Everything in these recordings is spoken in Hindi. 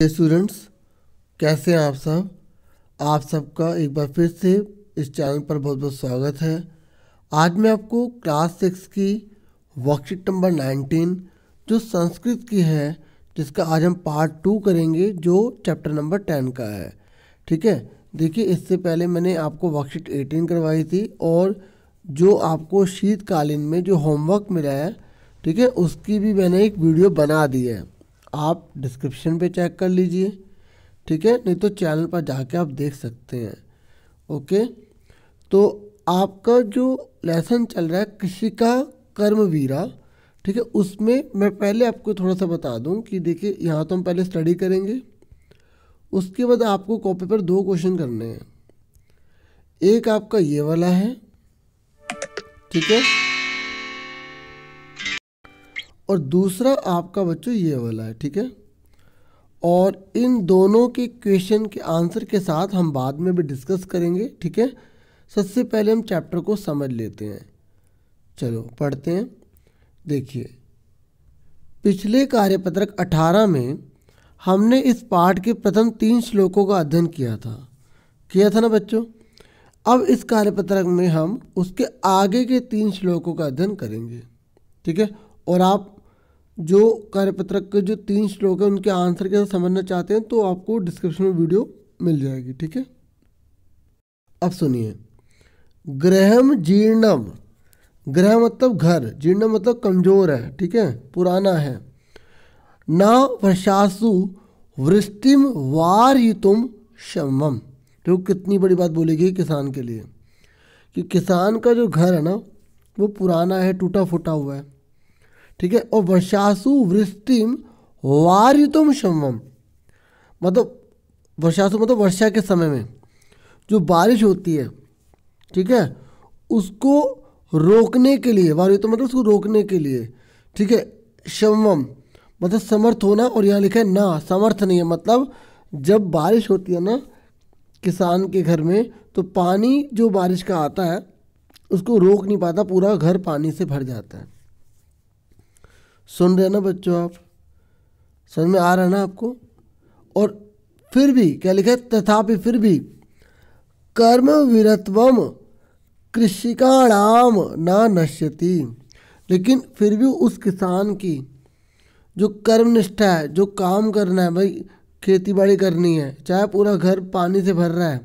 स्टूडेंट्स, कैसे हैं आप सब। आप सबका एक बार फिर से इस चैनल पर बहुत बहुत स्वागत है। आज मैं आपको क्लास 6 की वर्कशीट नंबर 19 जो संस्कृत की है, जिसका आज हम पार्ट 2 करेंगे, जो चैप्टर नंबर 10 का है। ठीक है, देखिए इससे पहले मैंने आपको वर्कशीट 18 करवाई थी और जो आपको शीतकालीन में जो होमवर्क मिला है, ठीक है, उसकी भी मैंने एक वीडियो बना दी है। आप डिस्क्रिप्शन पे चेक कर लीजिए, ठीक है, नहीं तो चैनल पर जाके आप देख सकते हैं। ओके, तो आपका जो लेसन चल रहा है कृषिका कर्मवीरा, ठीक है, उसमें मैं पहले आपको थोड़ा सा बता दूं कि देखिए यहाँ तो हम पहले स्टडी करेंगे, उसके बाद आपको कॉपी पर 2 क्वेश्चन करने हैं। एक आपका ये वाला है, ठीक है, और दूसरा आपका बच्चों ये वाला है, ठीक है। और इन दोनों के क्वेश्चन के आंसर के साथ हम बाद में भी डिस्कस करेंगे, ठीक है। सबसे पहले हम चैप्टर को समझ लेते हैं। चलो पढ़ते हैं। देखिए, पिछले कार्यपत्रक 18 में हमने इस पाठ के प्रथम 3 श्लोकों का अध्ययन किया था ना बच्चों। अब इस कार्यपत्रक में हम उसके आगे के 3 श्लोकों का अध्ययन करेंगे, ठीक है। और आप जो कार्यपत्रक के जो 3 श्लोक हैं उनके आंसर के साथ समझना चाहते हैं तो आपको डिस्क्रिप्शन में वीडियो मिल जाएगी, ठीक है। अब सुनिए, गृहम जीर्णम, गृह मतलब घर, जीर्ण मतलब कमजोर है, ठीक है, पुराना है। न वर्षासु वृष्टिम वारयितुम शमम। तो कितनी बड़ी बात बोलेगी किसान के लिए कि किसान का जो घर है ना वो पुराना है, टूटा फूटा हुआ है, ठीक है। और वर्षासु वृष्टिम वारयितुम शमम, मतलब वर्षासु मतलब वर्षा के समय में जो बारिश होती है, ठीक है, उसको रोकने के लिए, वारयितुम मतलब उसको रोकने के लिए, ठीक है। शमम मतलब समर्थ होना, और यहाँ लिखा है ना समर्थ नहीं है, मतलब जब बारिश होती है ना किसान के घर में, तो पानी जो बारिश का आता है उसको रोक नहीं पाता, पूरा घर पानी से भर जाता है। सुन रहे हैं ना बच्चों, आप समझ में आ रहा है ना आपको। और फिर भी क्या लिखा है, तथापि फिर भी कर्म वीरत्वम कृषिकाणाम न नश्यति। लेकिन फिर भी उस किसान की जो कर्मनिष्ठा है, जो काम करना है, भाई खेती बाड़ी करनी है, चाहे पूरा घर पानी से भर रहा है,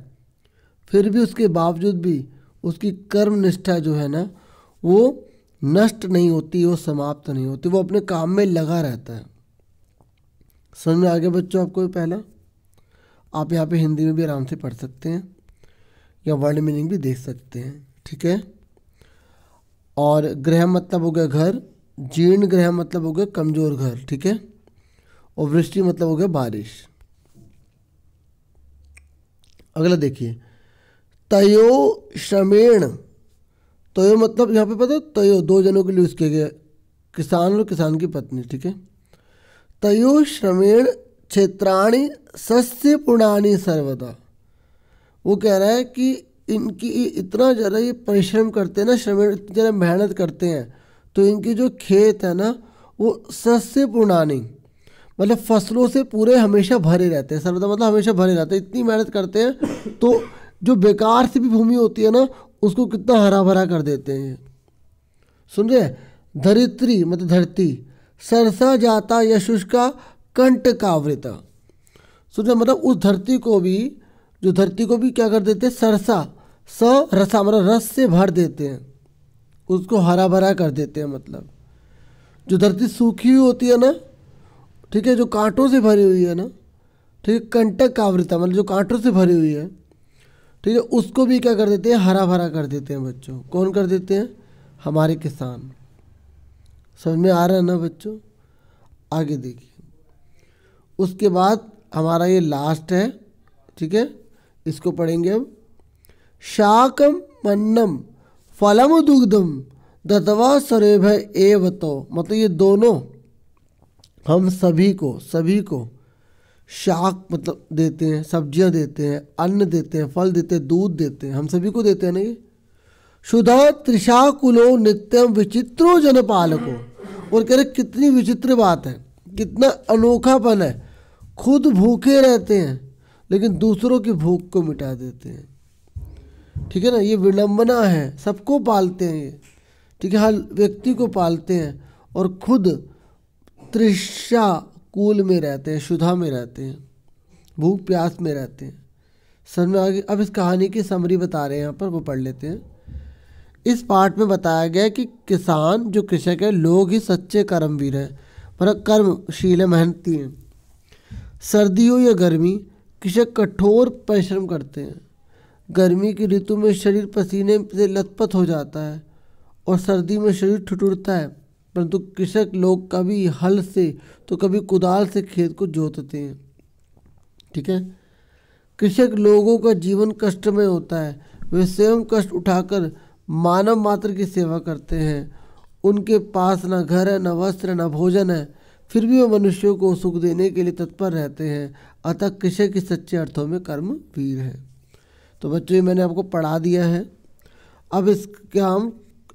फिर भी उसके बावजूद भी उसकी कर्मनिष्ठा जो है ना वो नष्ट नहीं होती, वो समाप्त नहीं होती, वो अपने काम में लगा रहता है। समझ में आ गया बच्चों आपको। पहला आप यहाँ पे हिंदी में भी आराम से पढ़ सकते हैं या वर्ड मीनिंग भी देख सकते हैं, ठीक है। और गृह मतलब हो गया घर, जीर्ण गृह मतलब हो गया कमजोर घर, ठीक है। और वृष्टि मतलब हो गया बारिश। अगला देखिए, तयो श्रमेण, तयो मतलब यहाँ पे पता है, तयो 2 जनों के लिए यूज किया गया, किसान और किसान की पत्नी, ठीक है। तयो श्रमेण क्षेत्राणि सस्य पुणानि सर्वदा। वो कह रहा है कि इनकी इतना ज़्यादा ये परिश्रम करते हैं ना, श्रमेण इतनी ज़्यादा मेहनत करते हैं, तो इनके जो खेत है ना वो सस्य पुणानि मतलब फसलों से पूरे हमेशा भरे रहते हैं। सर्वदा मतलब हमेशा भरे रहते हैं, इतनी मेहनत करते हैं, तो जो बेकार सी भी भूमि होती है ना उसको कितना हरा भरा कर देते हैं। सुन रहे, धरित्री मतलब धरती, सरसा जाता यशुष्का कंटकावृता। सुन रहे, मतलब उस धरती को भी, जो धरती को भी क्या कर देते हैं, सरसा स रसा मतलब रस से भर देते हैं, उसको हरा भरा कर देते हैं। मतलब जो धरती सूखी हुई होती है ना, ठीक है, जो कांटों से भरी हुई है ना, ठीक है, कंटक आवृता मतलब जो कांटों से भरी हुई है, ठीक है, उसको भी क्या कर देते हैं, हरा भरा कर देते हैं बच्चों। कौन कर देते हैं, हमारे किसान। समझ में आ रहा है ना बच्चों। आगे देखिए, उसके बाद हमारा ये लास्ट है, ठीक है, इसको पढ़ेंगे अब। शाकम मन्नम फलम दुग्धम दत्वा सरेभ एव तो, मतलब ये दोनों हम सभी को शाक मतलब देते हैं, सब्जियां देते हैं, अन्न देते हैं, फल देते हैं, दूध देते हैं, हम सभी को देते हैं ना ये। शुद्धा त्रिशाकुलो नित्यम विचित्रो जनपालको। और कह रहे कितनी विचित्र बात है, कितना अनोखापन है खुद भूखे रहते हैं लेकिन दूसरों की भूख को मिटा देते हैं। ठीक है ना, ये विडंबना है। सबको पालते हैं ये, ठीक है, हर व्यक्ति को पालते हैं और खुद तृष्णा कूल में रहते हैं, क्षुधा में रहते हैं, भूख प्यास में रहते हैं। समझ में आ गई। अब इस कहानी की समरी बता रहे हैं यहाँ पर, वो पढ़ लेते हैं। इस पाठ में बताया गया कि किसान जो कृषक है, लोग ही सच्चे कर्मवीर हैं, मतलब कर्मशील है, मेहनती हैं। सर्दी हो या गर्मी, कृषक कठोर परिश्रम करते हैं। गर्मी की ऋतु में शरीर पसीने से लथपथ हो जाता है और सर्दी में शरीर ठिठुरता है, परंतु कृषक लोग कभी हल से तो कभी कुदाल से खेत को जोतते हैं। ठीक है, कृषक लोगों का जीवन कष्टमय होता है। वे स्वयं कष्ट उठाकर मानव मात्र की सेवा करते हैं। उनके पास न घर है, न वस्त्र, न भोजन है, फिर भी वे मनुष्यों को सुख देने के लिए तत्पर रहते हैं। अतः कृषक के सच्चे अर्थों में कर्मवीर है। तो बच्चों, ये मैंने आपको पढ़ा दिया है। अब इसके हम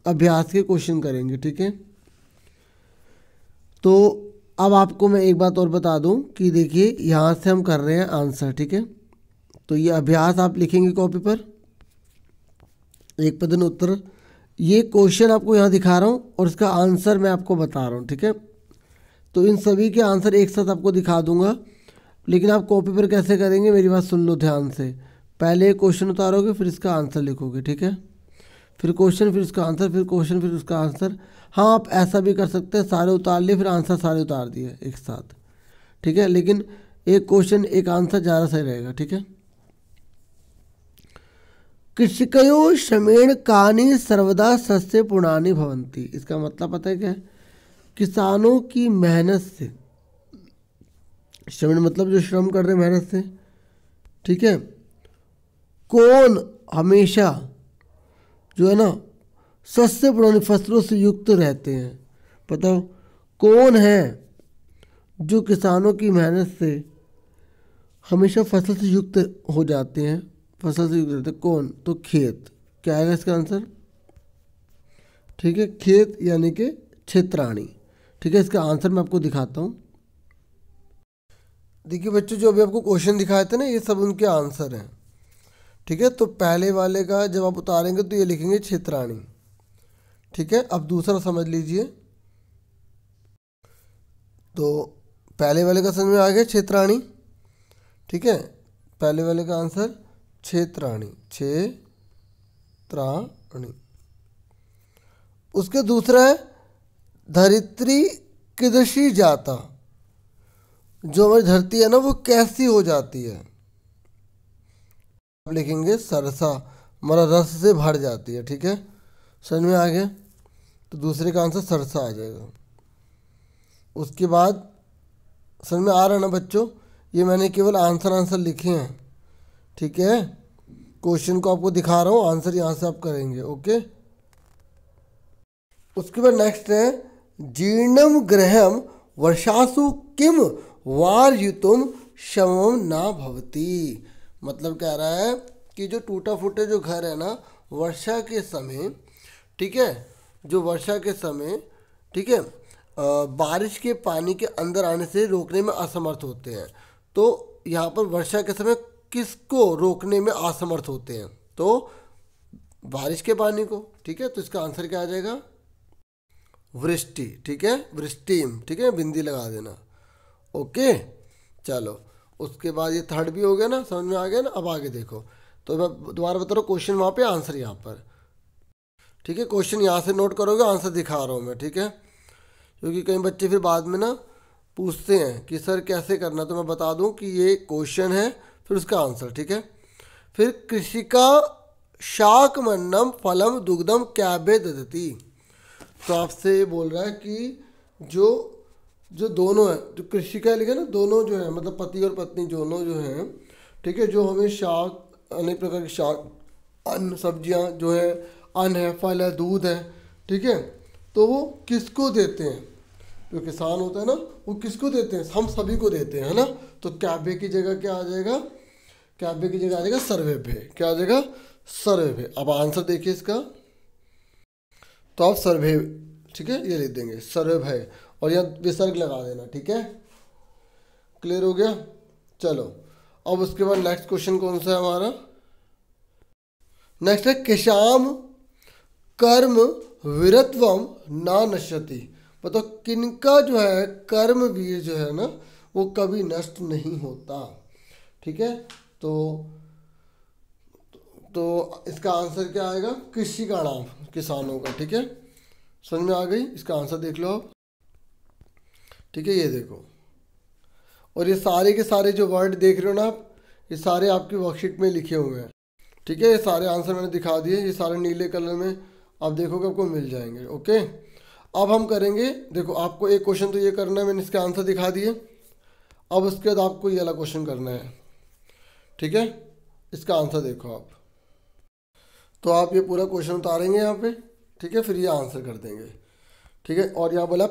अभ्यास के क्वेश्चन करेंगे। ठीक है, तो अब आपको मैं एक बात और बता दूं कि देखिए, यहाँ से हम कर रहे हैं आंसर। ठीक है, तो ये अभ्यास आप लिखेंगे कॉपी पर, एक प्रश्न उत्तर। ये क्वेश्चन आपको यहाँ दिखा रहा हूँ और इसका आंसर मैं आपको बता रहा हूँ। ठीक है, तो इन सभी के आंसर एक साथ आपको दिखा दूंगा, लेकिन आप कॉपी पर कैसे करेंगे, मेरी बात सुन लो ध्यान से। पहले क्वेश्चन उतारोगे, फिर इसका आंसर लिखोगे। ठीक है, फिर क्वेश्चन, फिर इसका आंसर, फिर क्वेश्चन, फिर उसका आंसर। हाँ, आप ऐसा भी कर सकते हैं, सारे उतार लिए फिर आंसर सारे उतार दिए एक साथ। ठीक है, लेकिन एक क्वेश्चन एक आंसर ज़्यादा सही रहेगा। ठीक है, कृषिकयो श्रमेण कानि सर्वदा सस्य पुणानि भवन्ति। इसका मतलब पता है क्या है? किसानों की मेहनत से, श्रमेण मतलब जो श्रम कर रहे हैं मेहनत से, ठीक है, कौन हमेशा जो है ना सस्य पुरानी फसलों से युक्त रहते हैं। बताओ कौन है जो किसानों की मेहनत से हमेशा फसल से युक्त हो जाते हैं, फसल से युक्त रहते हैं? कौन? तो खेत। क्या आएगा इसका आंसर? ठीक है, खेत यानी कि क्षेत्राणी। ठीक है, इसका आंसर मैं आपको दिखाता हूँ। देखिए बच्चों, जो अभी आपको क्वेश्चन दिखाए थे ना, ये सब उनके आंसर हैं। ठीक है, तो पहले वाले का जब आप उतारेंगे तो ये लिखेंगे क्षेत्राणी। ठीक है, अब दूसरा समझ लीजिए। तो पहले वाले का समझ में आ गया, क्षेत्राणी। ठीक है, पहले वाले का आंसर क्षेत्राणी, क्षेत्राणी। उसके दूसरा है धरित्री कीदृशी जाता। जो हमारी धरती है ना, वो कैसी हो जाती है? आप लिखेंगे सरसा, हमारा रस से भर जाती है। ठीक है, समझ में आ गया? तो दूसरे का आंसर सरसा आ जाएगा। उसके बाद समझ में आ रहा ना बच्चों? ये मैंने केवल आंसर लिखे हैं। ठीक है, क्वेश्चन को आपको दिखा रहा हूँ, आंसर यहाँ से आप करेंगे। ओके, उसके बाद नेक्स्ट है जीर्णम गृहम वर्षासु किम वारयुतुम शमम ना भवती। मतलब कह रहा है कि जो टूटा फूटे जो घर है ना, वर्षा के समय, ठीक है, जो वर्षा के समय, ठीक है, बारिश के पानी के अंदर आने से रोकने में असमर्थ होते हैं। तो यहाँ पर वर्षा के समय किसको रोकने में असमर्थ होते हैं? तो बारिश के पानी को। ठीक है, तो इसका आंसर क्या आ जाएगा? वृष्टि। ठीक है, वृष्टिम। ठीक है, बिंदी लगा देना। ओके, चलो उसके बाद ये थर्ड भी हो गया ना, समझ में आ गया ना? अब आगे देखो, तो मैं दोबारा बता रहा हूँ, क्वेश्चन वहाँ पे, आंसर यहाँ पर। ठीक है, क्वेश्चन यहाँ से नोट करोगे, आंसर दिखा रहा हूँ मैं। ठीक है, क्योंकि कई बच्चे फिर बाद में ना पूछते हैं कि सर कैसे करना, तो मैं बता दूं कि ये क्वेश्चन है, फिर उसका आंसर। ठीक है, फिर कृषि का शाकमन्नम फलम दुग्धम कैबे ददती। तो आपसे ये बोल रहा है कि जो जो दोनों है, जो कृषि का लिखा ना, दोनों जो है, मतलब पति और पत्नी दोनों जो हैं, ठीक है, जो हमें शाक, अनेक प्रकार के शाक, अन्न, सब्जियां जो है, अन्न है, फल है, दूध है, ठीक है, तो वो किसको देते हैं? जो किसान होता है ना, वो किसको देते हैं? हम सभी को देते हैं, है ना? तो कैबे की जगह क्या आ जाएगा? कैबे की जगह आ जाएगा सर्वेभे। क्या आ जाएगा? सर्वेभे। अब आंसर देखिए इसका, तो आप सर्वे, ठीक है, ये लिख देंगे सर्वेभे, और यहाँ विसर्ग लगा देना। ठीक है, क्लियर हो गया? चलो अब उसके बाद नेक्स्ट क्वेश्चन कौन सा है हमारा? नेक्स्ट है केशाम कर्म वीरत्वम ना नश्यति। बताओ किनका जो है कर्म वीर जो है ना वो कभी नष्ट नहीं होता। ठीक है, तो इसका आंसर क्या आएगा? कृषि का नाम, किसानों का। ठीक है, समझ में आ गई? इसका आंसर देख लो आप। ठीक है, ये देखो, और ये सारे के सारे जो वर्ड देख रहे हो ना आप, ये सारे आपकी वर्कशीट में लिखे हुए हैं। ठीक है, ये सारे आंसर मैंने दिखा दिए, ये सारे नीले कलर में आप देखोगे आपको मिल जाएंगे। ओके, अब हम करेंगे, देखो आपको एक क्वेश्चन तो ये करना है, मैंने इसके आंसर दिखा दिए। अब उसके बाद आपको ये वाला क्वेश्चन करना है। ठीक है, इसका आंसर देखो आप। तो आप ये पूरा क्वेश्चन उतारेंगे यहाँ पे। ठीक है, फिर ये आंसर कर देंगे। ठीक है, और यहाँ बोला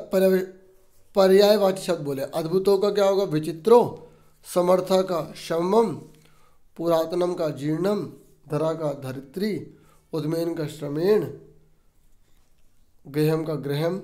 पर्यायवाची शब्द बोले। अद्भुतों का क्या होगा? विचित्रो, समर्था का शमम, पुरातनम का जीर्णम, धरा का धरित्री, उद्मेन का श्रमेण, गृहम का गृहम,